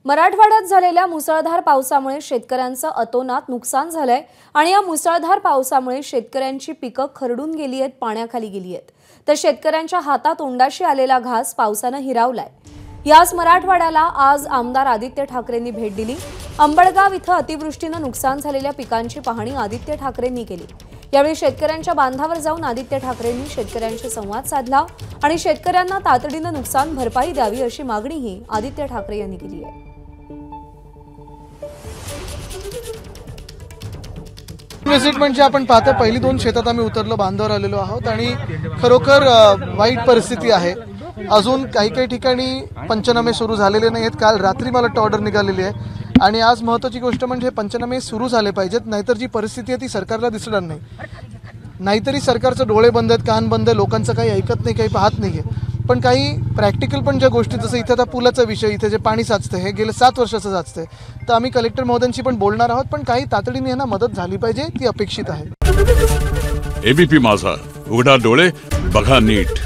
मराठवाड्यात झालेल्या मुसळधार पावसामुळे शेतकऱ्यांचं अतोनात नुकसान झालंय आणि या मुसळधार पावसामुळे शेतकऱ्यांची पिकं खरडून गेली आहेत, पाण्याखाली गेली आहेत। तर शेतकऱ्यांच्या हातातोंडाशी आलेला घास पावसानं हिरावलाय। याच मराठवाड्याला आज आमदार आदित्य ठाकरेंनी भेट दिली। अंबडगाव इथं अतिवृष्टीनं नुकसान झालेल्या पिकांची पाहणी आदित्य ठाकरेंनी केली। यावेळी शेतकऱ्यांच्या बांधावर जाऊन आदित्य ठाकरेंनी शेतकऱ्यांशी संवाद साधला आणि शेतकऱ्यांना तातडीनं नुकसान भरपाई द्यावी अशी मागणीही आदित्य ठाकरे यांनी केली आहे। विजिट म्हणजे आपण पाहतो पहिली 2 शेतात आम्ही उतरलो, बांधावर आलेलो आहोत आणि खरोखर वाईट परिस्थिती आहे। अजून काही ठिकाणी पंचनामे सुरू झालेले नाहीत। काल रात्री मला ऑर्डर निघालेली आहे आणि आज महत्त्वाची गोष्ट म्हणजे पंचनामे सुरू झाले पाहिजेत, नाहीतर जी परिस्थिती आहे ती सरकारला दिसणार नाही। नाहीतरी सरकारचं डोळे बंद आहेत, कान बंद आहे, लोकांचं काही ऐकत नाही, काही पाहत नाहीये। पण काही प्रॅक्टिकल पण ज्या गोष्टी, जसं इथे आता पुलाचा विषय, इथे जे पाणी साचतं हे गेले 7 वर्षाचं साचतंय, तर आम्ही कलेक्टर महोदयांशी पण बोलणार आहोत। पण काही तातडीने यांना मदत झाली पाहिजे, ती अपेक्षित आहे। एबीपी माझा, उघडा डोळे बघा नीट।